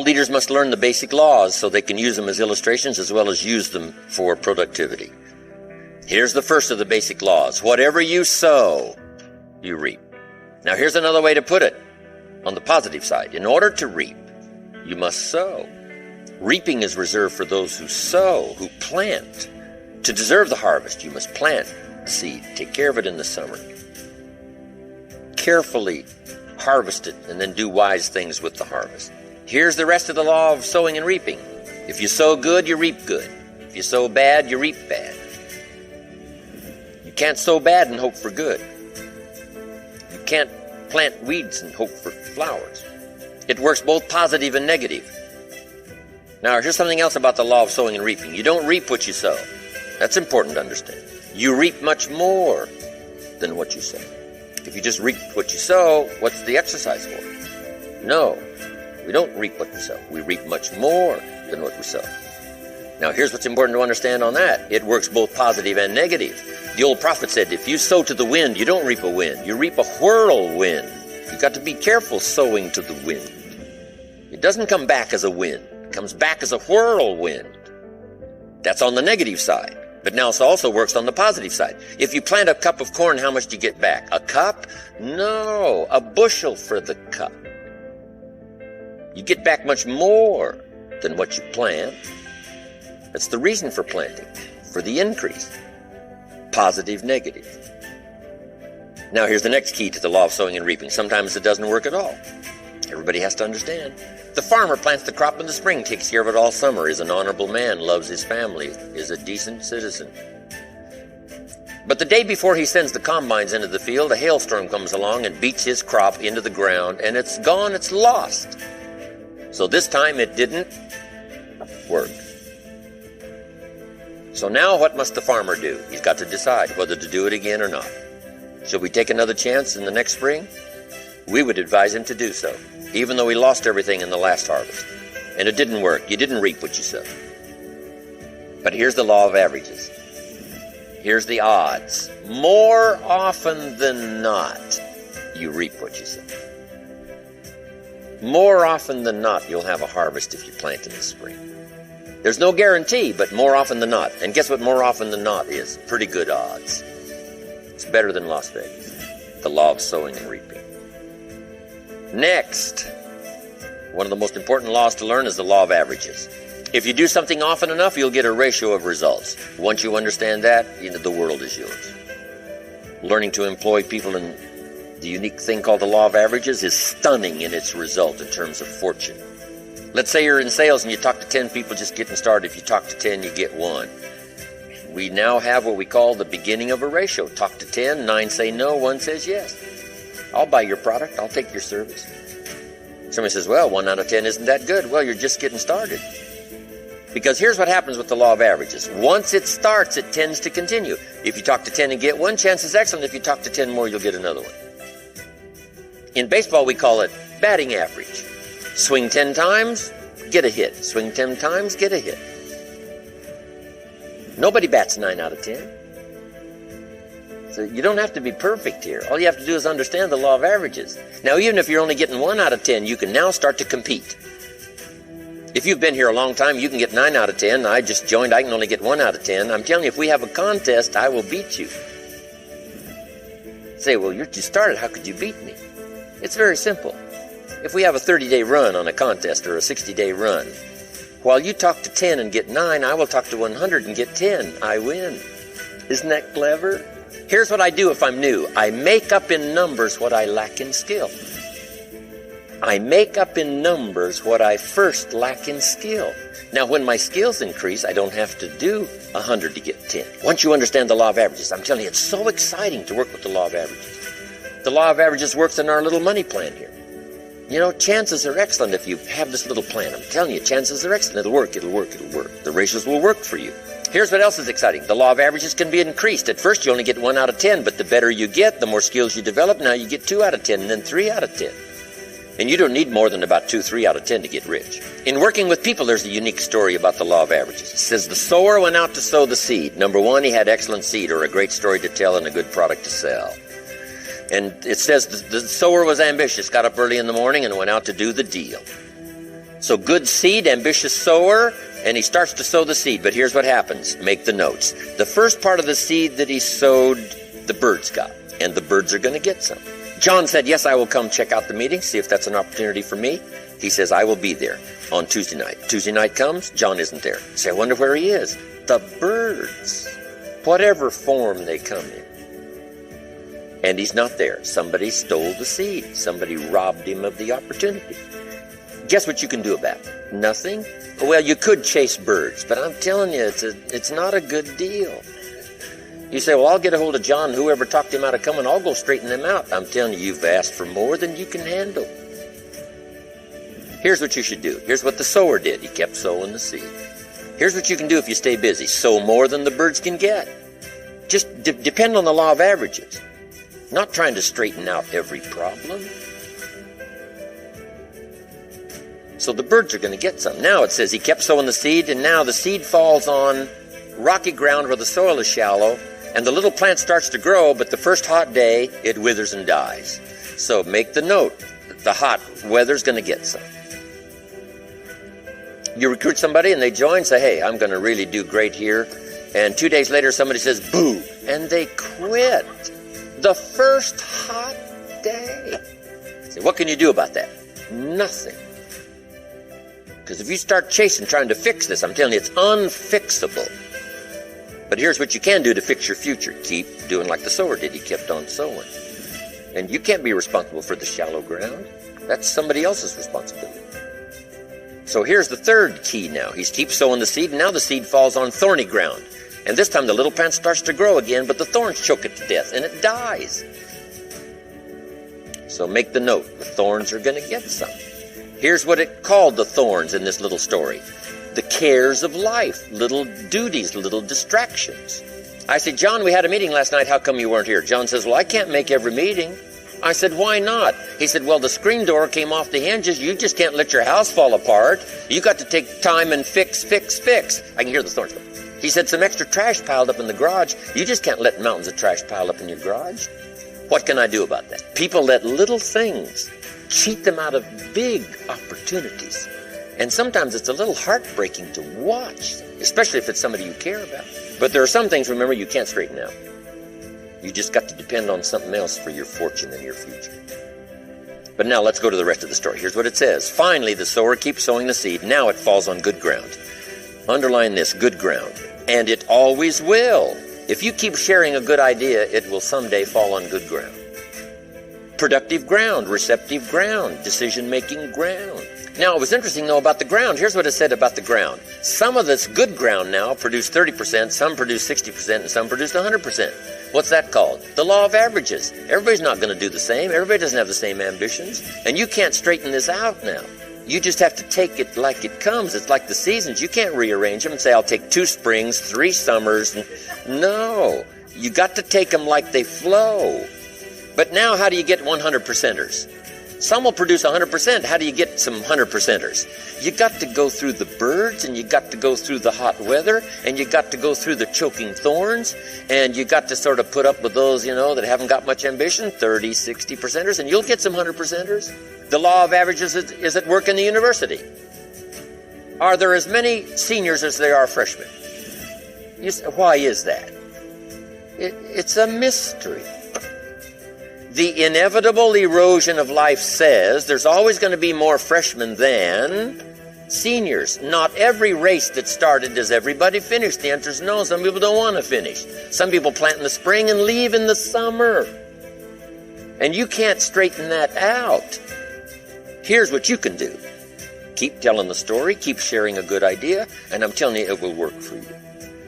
leaders must learn the basic laws so they can use them as illustrations as well as use them for productivity. Here's the first of the basic laws. Whatever you sow, you reap. Now here's another way to put it on the positive side. In order to reap, you must sow. Reaping is reserved for those who sow, who plant. To deserve the harvest, you must plant the seed. Take care of it in the summer. Carefully harvest it and then do wise things with the harvest. Here's the rest of the law of sowing and reaping. If you sow good, you reap good. If you sow bad, you reap bad. You can't sow bad and hope for good. You can't plant weeds and hope for flowers. It works both positive and negative. Now, here's something else about the law of sowing and reaping. You don't reap what you sow. That's important to understand. You reap much more than what you sow. If you just reap what you sow, what's the exercise for? No, we don't reap what we sow. We reap much more than what we sow. Now, here's what's important to understand on that. It works both positive and negative. The old prophet said, if you sow to the wind, you don't reap a wind. You reap a whirlwind. You've got to be careful sowing to the wind. It doesn't come back as a wind. It comes back as a whirlwind. That's on the negative side. But now it also works on the positive side. If you plant a cup of corn, how much do you get back? A cup? No, a bushel for the cup. You get back much more than what you plant. That's the reason for planting, for the increase. Positive, negative. Now here's the next key to the law of sowing and reaping. Sometimes it doesn't work at all. Everybody has to understand. The farmer plants the crop in the spring, takes care of it all summer, is an honorable man, loves his family, is a decent citizen. But the day before he sends the combines into the field, a hailstorm comes along and beats his crop into the ground, and it's gone, it's lost. So this time it didn't work. So now what must the farmer do? He's got to decide whether to do it again or not. Should we take another chance in the next spring? We would advise him to do so, even though he lost everything in the last harvest. And it didn't work. You didn't reap what you sowed. But here's the law of averages. Here's the odds. More often than not, you reap what you sow. More often than not, you'll have a harvest if you plant in the spring. There's no guarantee, but more often than not. And guess what more often than not is? Pretty good odds. It's better than Las Vegas. The law of sowing and reaping. Next, one of the most important laws to learn is the law of averages. If you do something often enough, you'll get a ratio of results. Once you understand that, the world is yours. Learning to employ people in the unique thing called the law of averages is stunning in its result in terms of fortune. Let's say you're in sales and you talk to 10 people just getting started. If you talk to 10, you get 1. We now have what we call the beginning of a ratio. Talk to 10, 9 say no, 1 says yes. I'll buy your product, I'll take your service. Somebody says, well, 1 out of 10 isn't that good. Well, you're just getting started. Because here's what happens with the law of averages. Once it starts, it tends to continue. If you talk to 10 and get 1, chance is excellent. If you talk to 10 more, you'll get another one. In baseball, we call it batting average. Swing 10 times, get a hit. Swing 10 times, get a hit. Nobody bats 9 out of 10. So you don't have to be perfect here. All you have to do is understand the law of averages. Now, even if you're only getting 1 out of 10, you can now start to compete. If you've been here a long time, you can get 9 out of 10. I just joined, I can only get 1 out of 10. I'm telling you, if we have a contest, I will beat you. Say, well, you started, how could you beat me? It's very simple. If we have a 30-day run on a contest or a 60-day run, while you talk to 10 and get 9, I will talk to 100 and get 10. I win. Isn't that clever? Here's what I do if I'm new. I make up in numbers what I lack in skill. I make up in numbers what I first lack in skill. Now, when my skills increase, I don't have to do 100 to get 10. Once you understand the law of averages, I'm telling you, it's so exciting to work with the law of averages. The law of averages works in our little money plan here. Chances are excellent if you have this little plan. I'm telling you, chances are excellent. It'll work, it'll work, it'll work. The ratios will work for you. Here's what else is exciting. The law of averages can be increased. At first, you only get 1 out of 10, but the better you get, the more skills you develop. Now you get 2 out of 10, and then 3 out of 10. And you don't need more than about 2, 3 out of 10 to get rich. In working with people, there's a unique story about the law of averages. It says the sower went out to sow the seed. Number 1, he had excellent seed or a great story to tell and a good product to sell. And it says the sower was ambitious, got up early in the morning and went out to do the deal. So good seed, ambitious sower, and he starts to sow the seed. But here's what happens. Make the notes. The first part of the seed that he sowed, the birds got. And the birds are going to get some. John said, yes, I will come check out the meeting, see if that's an opportunity for me. He says, I will be there on Tuesday night. Tuesday night comes, John isn't there. Say, I wonder where he is. The birds, whatever form they come in. And he's not there. Somebody stole the seed. Somebody robbed him of the opportunity. Guess what you can do about it? Nothing? Well, you could chase birds, but I'm telling you, it's not a good deal. You say, well, I'll get a hold of John, whoever talked him out of coming, I'll go straighten them out. I'm telling you, you've asked for more than you can handle. Here's what you should do. Here's what the sower did. He kept sowing the seed. Here's what you can do if you stay busy. Sow more than the birds can get. Just depend on the law of averages. Not trying to straighten out every problem. So the birds are going to get some. Now it says he kept sowing the seed, and now the seed falls on rocky ground where the soil is shallow, and the little plant starts to grow, but the first hot day, it withers and dies. So make the note, the hot weather's going to get some. You recruit somebody and they join, say, hey, I'm going to really do great here. And 2 days later, somebody says, boo, and they quit. The first hot day. So what can you do about that? Nothing. Because if you start chasing, trying to fix this, I'm telling you, it's unfixable. But here's what you can do to fix your future. Keep doing like the sower did. He kept on sowing. And you can't be responsible for the shallow ground. That's somebody else's responsibility. So here's the third key now. He keeps sowing the seed, and now the seed falls on thorny ground. And this time the little plant starts to grow again, but the thorns choke it to death, and it dies. So make the note. The thorns are going to get some. Here's what it called the thorns in this little story. The cares of life, little duties, little distractions. I said, John, we had a meeting last night. How come you weren't here? John says, well, I can't make every meeting. I said, why not? He said, well, the screen door came off the hinges. You just can't let your house fall apart. You got to take time and fix. I can hear the thorns go. He said, some extra trash piled up in the garage. You just can't let mountains of trash pile up in your garage. What can I do about that? People let little things cheat them out of big opportunities. And sometimes it's a little heartbreaking to watch, especially if it's somebody you care about. But there are some things, remember, you can't straighten out. You just got to depend on something else for your fortune and your future. But now let's go to the rest of the story. Here's what it says. Finally, the sower keeps sowing the seed. Now it falls on good ground. Underline this, good ground. And it always will. If you keep sharing a good idea, it will someday fall on good ground. Productive ground, receptive ground, decision-making ground. Now, it was interesting, though, about the ground. Here's what it said about the ground. Some of this good ground now produced 30%, some produced 60%, and some produced 100%. What's that called? The law of averages. Everybody's not going to do the same. Everybody doesn't have the same ambitions. And you can't straighten this out now. You just have to take it like it comes. It's like the seasons. You can't rearrange them and say, I'll take 2 springs, 3 summers. No, you got to take them like they flow. But now, how do you get 100%ers? Some will produce 100%. How do you get some 100%ers? You got to go through the birds, and you got to go through the hot weather, and you got to go through the choking thorns, and you got to sort of put up with those, that haven't got much ambition, 30, 60%ers, and you'll get some 100%ers. The law of averages is at work in the university. Are there as many seniors as there are freshmen? You say, why is that? It's a mystery. The inevitable erosion of life says there's always going to be more freshmen than seniors. Not every race that started does everybody finish. The answer is no. Some people don't want to finish. Some people plant in the spring and leave in the summer. And you can't straighten that out. Here's what you can do. Keep telling the story, keep sharing a good idea, and I'm telling you it will work for you.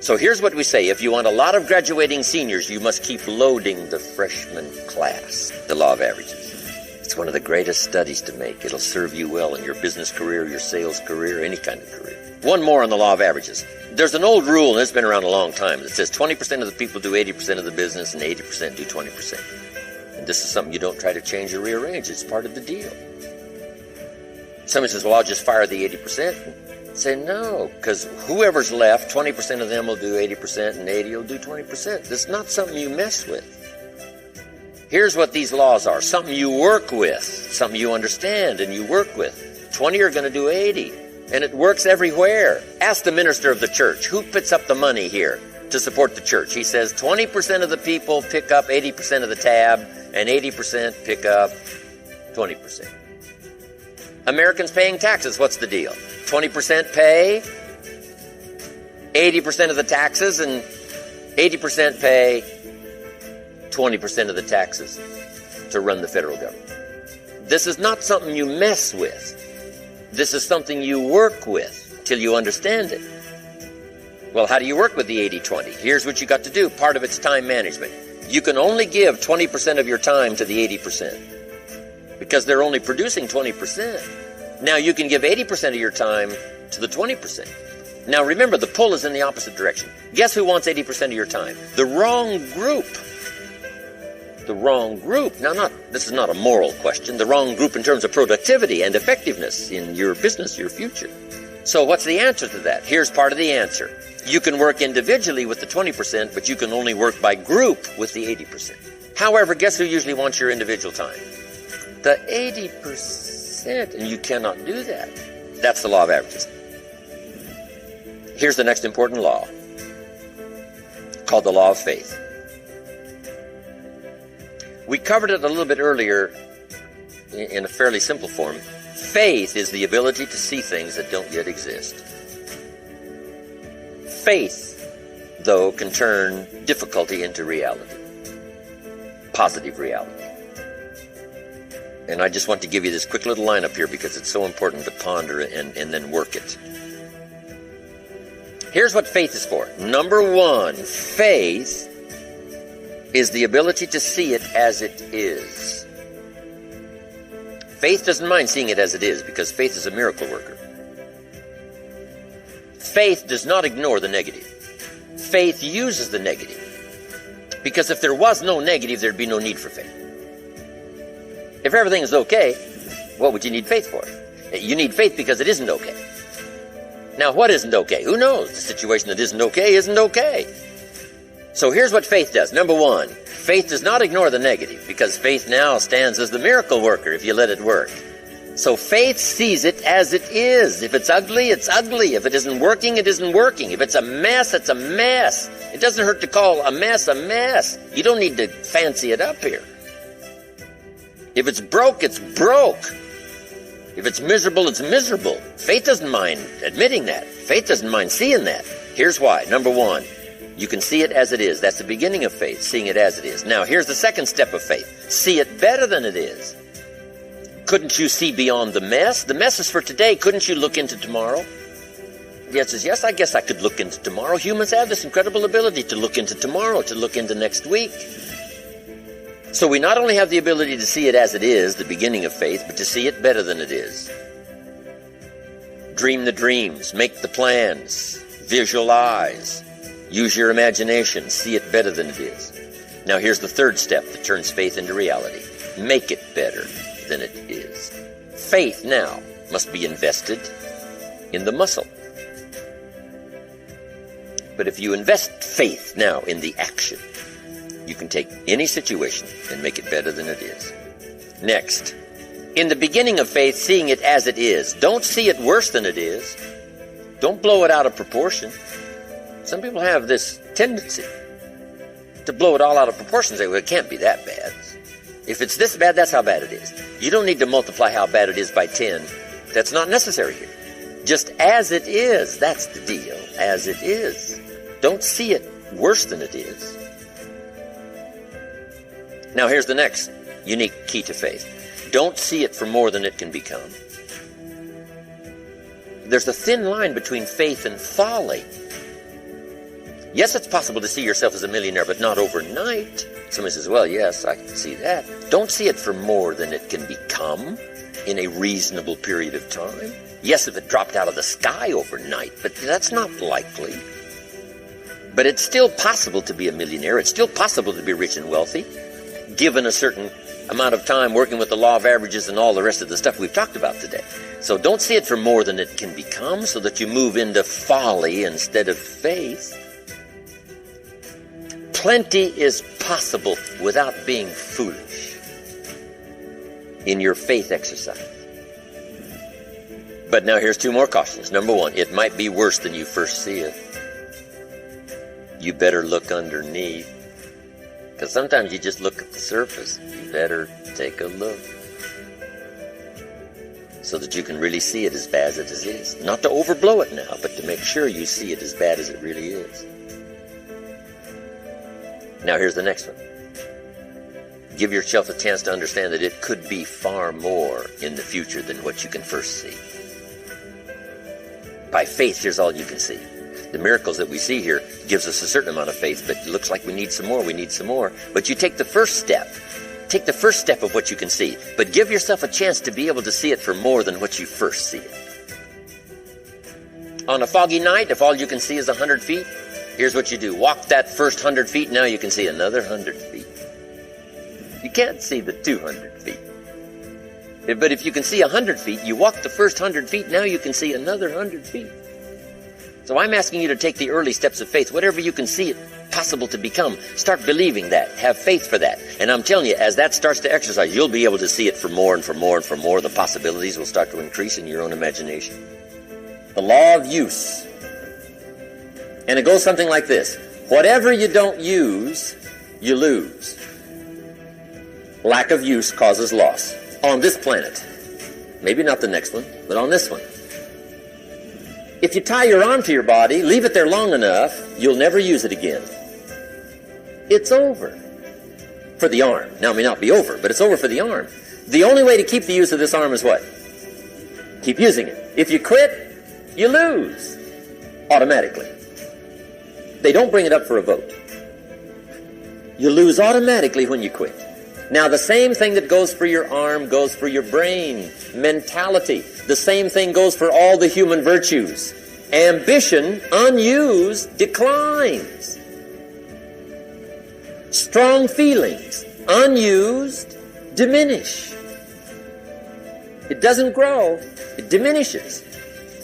So here's what we say. If you want a lot of graduating seniors, you must keep loading the freshman class. The law of averages. It's one of the greatest studies to make. It'll serve you well in your business career, your sales career, any kind of career. One more on the law of averages. There's an old rule, and it's been around a long time, that says 20% of the people do 80% of the business and 80% do 20%. And this is something you don't try to change or rearrange. It's part of the deal. Somebody says, well, I'll just fire the 80%. Say no, because whoever's left, 20% of them will do 80% and 80 will do 20%. That's not something you mess with. Here's what these laws are. Something you work with, something you understand and you work with. 20 are going to do 80. And it works everywhere. Ask the minister of the church, who puts up the money here to support the church? He says 20% of the people pick up 80% of the tab, and 80% pick up 20%. Americans paying taxes, what's the deal? 20% pay 80% of the taxes, and 80% pay 20% of the taxes to run the federal government. This is not something you mess with. This is something you work with till you understand it. Well, how do you work with the 80-20? Here's what you got to do. Part of it's time management. You can only give 20% of your time to the 80% because they're only producing 20%. Now you can give 80% of your time to the 20%. Now remember, the pull is in the opposite direction. Guess who wants 80% of your time? The wrong group. The wrong group. Now, this is not a moral question. The wrong group in terms of productivity and effectiveness in your business, your future. So what's the answer to that? Here's part of the answer. You can work individually with the 20%, but you can only work by group with the 80%. However, guess who usually wants your individual time? The 80%, and you cannot do that. That's the law of averages. Here's the next important law, called the law of faith. We covered it a little bit earlier in a fairly simple form. Faith is the ability to see things that don't yet exist. Faith, though, can turn difficulty into reality, positive reality. And I just want to give you this quick little lineup here because it's so important to ponder it and then work it. Here's what faith is for. Number one, faith is the ability to see it as it is. Faith doesn't mind seeing it as it is because faith is a miracle worker. Faith does not ignore the negative. Faith uses the negative because if there was no negative, there'd be no need for faith. If everything is okay, what would you need faith for? You need faith because it isn't okay. Now, what isn't okay? Who knows? The situation that isn't okay. So here's what faith does. Number one, faith does not ignore the negative because faith now stands as the miracle worker if you let it work. So faith sees it as it is. If it's ugly, it's ugly. If it isn't working, it isn't working. If it's a mess, it's a mess. It doesn't hurt to call a mess a mess. You don't need to fancy it up here. If it's broke, it's broke. If it's miserable, it's miserable. Faith doesn't mind admitting that. Faith doesn't mind seeing that. Here's why. Number one, you can see it as it is. That's the beginning of faith, seeing it as it is. Now, here's the second step of faith. See it better than it is. Couldn't you see beyond the mess? The mess is for today. Couldn't you look into tomorrow? The answer is yes, I guess I could look into tomorrow. Humans have this incredible ability to look into tomorrow, to look into next week. So we not only have the ability to see it as it is, the beginning of faith, but to see it better than it is. Dream the dreams, make the plans, visualize, use your imagination, see it better than it is. Now here's the third step that turns faith into reality. Make it better than it is. Faith now must be invested in the muscle. But if you invest faith now in the action, you can take any situation and make it better than it is. Next, in the beginning of faith, seeing it as it is. Don't see it worse than it is. Don't blow it out of proportion. Some people have this tendency to blow it all out of proportion and say, well, it can't be that bad. If it's this bad, that's how bad it is. You don't need to multiply how bad it is by 10. That's not necessary here. Just as it is, that's the deal. As it is. Don't see it worse than it is. Now here's the next unique key to faith. Don't see it for more than it can become. There's a thin line between faith and folly. Yes, it's possible to see yourself as a millionaire, but not overnight. Somebody says, well, yes, I can see that. Don't see it for more than it can become in a reasonable period of time. Yes, if it dropped out of the sky overnight, but that's not likely. But it's still possible to be a millionaire. It's still possible to be rich and wealthy, given a certain amount of time working with the law of averages and all the rest of the stuff we've talked about today. So don't see it for more than it can become so that you move into folly instead of faith. Plenty is possible without being foolish in your faith exercise. But now here's two more cautions. Number one, it might be worse than you first see it. You better look underneath. Because sometimes you just look at the surface. You better take a look. So that you can really see it as bad as it is. Not to overblow it now, but to make sure you see it as bad as it really is. Now here's the next one. Give yourself a chance to understand that it could be far more in the future than what you can first see. By faith, here's all you can see. The miracles that we see here gives us a certain amount of faith, but it looks like we need some more. But you take the first step. Take the first step of what you can see, but give yourself a chance to be able to see it for more than what you first see it. On a foggy night, if all you can see is 100 feet, here's what you do. Walk that first 100 feet, now you can see another 100 feet. You can't see the 200 feet. But if you can see 100 feet, you walk the first 100 feet, now you can see another 100 feet. So I'm asking you to take the early steps of faith. Whatever you can see it possible to become, start believing that. Have faith for that. And I'm telling you, as that starts to exercise, you'll be able to see it for more and for more and for more. The possibilities will start to increase in your own imagination. The law of use. And it goes something like this. Whatever you don't use, you lose. Lack of use causes loss. On this planet. Maybe not the next one, but on this one. If you tie your arm to your body, leave it there long enough, you'll never use it again. It's over. For the arm. Now, it may not be over, but it's over for the arm. The only way to keep the use of this arm is what? Keep using it. If you quit, you lose. Automatically. They don't bring it up for a vote. You lose automatically when you quit. Now, the same thing that goes for your arm goes for your brain, mentality. The same thing goes for all the human virtues. Ambition, unused, declines. Strong feelings, unused, diminish. It doesn't grow, it diminishes.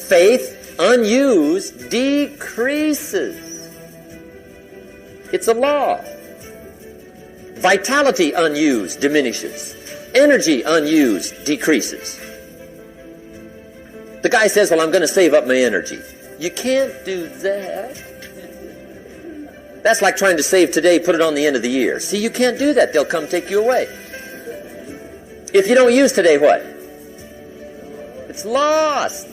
Faith, unused, decreases. It's a law. Vitality unused diminishes. Energy unused decreases. The guy says, well, I'm going to save up my energy. You can't do that. That's like trying to save today, put it on the end of the year. See, you can't do that. They'll come take you away. If you don't use today, what? It's lost.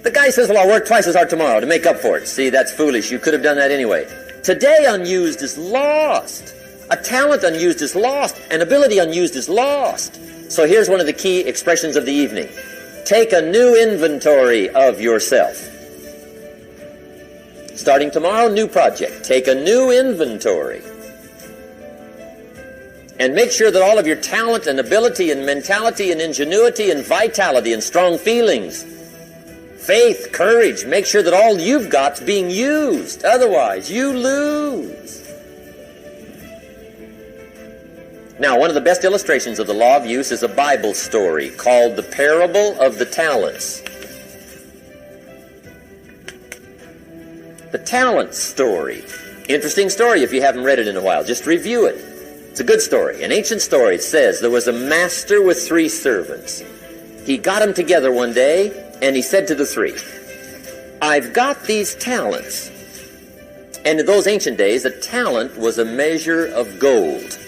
The guy says, well, I'll work twice as hard tomorrow to make up for it. See, that's foolish. You could have done that anyway. Today unused is lost. A talent unused is lost. An ability unused is lost. So here's one of the key expressions of the evening. Take a new inventory of yourself. Starting tomorrow, new project. Take a new inventory. And make sure that all of your talent and ability and mentality and ingenuity and vitality and strong feelings, faith, courage, make sure that all you've got's being used. Otherwise, you lose. Now, one of the best illustrations of the law of use is a Bible story called the Parable of the Talents. The talent story. Interesting story if you haven't read it in a while. Just review it. It's a good story. An ancient story. It says there was a master with 3 servants. He got them together one day, and he said to the 3, I've got these talents. And in those ancient days, a talent was a measure of gold.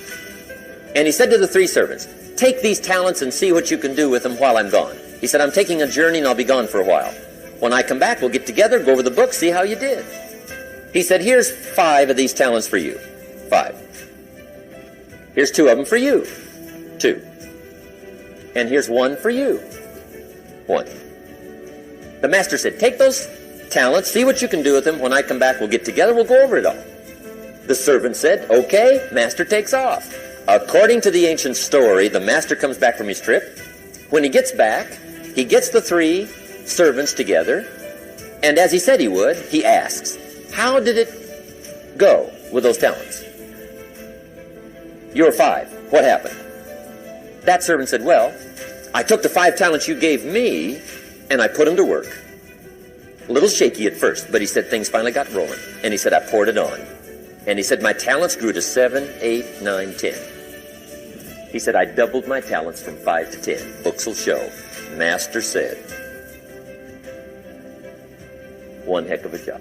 And he said to the 3 servants, take these talents and see what you can do with them while I'm gone. He said, I'm taking a journey and I'll be gone for a while. When I come back, we'll get together, go over the book, see how you did. He said, here's 5 of these talents for you. 5. Here's 2 of them for you. 2. And here's 1 for you. 1. The master said, take those talents, see what you can do with them. When I come back, we'll get together, we'll go over it all. The servant said, okay, master takes off. According to the ancient story, the master comes back from his trip. When he gets back, he gets the 3 servants together, and as he said he would, he asks, how did it go with those talents? You're 5. What happened? That servant said, well, I took the 5 talents you gave me, and I put them to work. A little shaky at first, but he said things finally got rolling. And he said, I poured it on. And he said, my talents grew to 7, 8, 9, 10. He said, I doubled my talents from 5 to 10. Books will show. Master said. one heck of a job.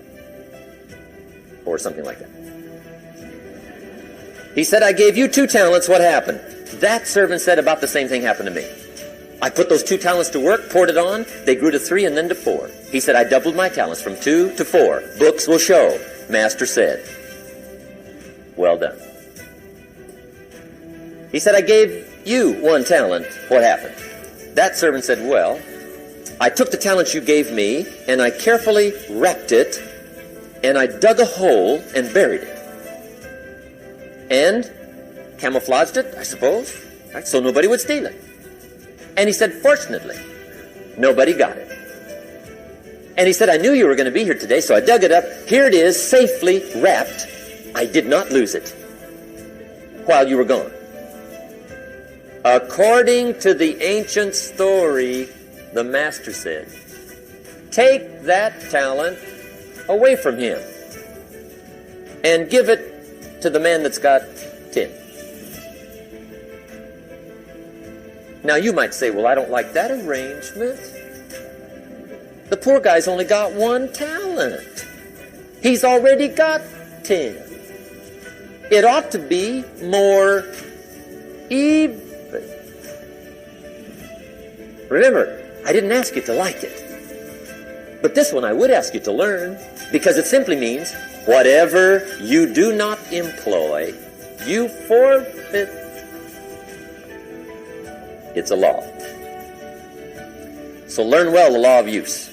Or something like that. He said, I gave you 2 talents, what happened? That servant said about the same thing happened to me. I put those 2 talents to work, poured it on, they grew to 3 and then to 4. He said, I doubled my talents from 2 to 4. Books will show. Master said, well done. He said, I gave you 1 talent, what happened? That servant said, well, I took the talent you gave me, and I carefully wrapped it, and I dug a hole and buried it. And camouflaged it, I suppose, right, so nobody would steal it. And he said, fortunately, nobody got it. And he said, I knew you were going to be here today, so I dug it up. Here it is, safely wrapped. I did not lose it while you were gone. According to the ancient story, the master said, take that talent away from him and give it to the man that's got 10. Now you might say, well, I don't like that arrangement. The poor guy's only got 1 talent. He's already got 10. It ought to be more even. Remember, I didn't ask you to like it. But this one I would ask you to learn, because it simply means whatever you do not employ, you forfeit. It's a law. So learn well the law of use.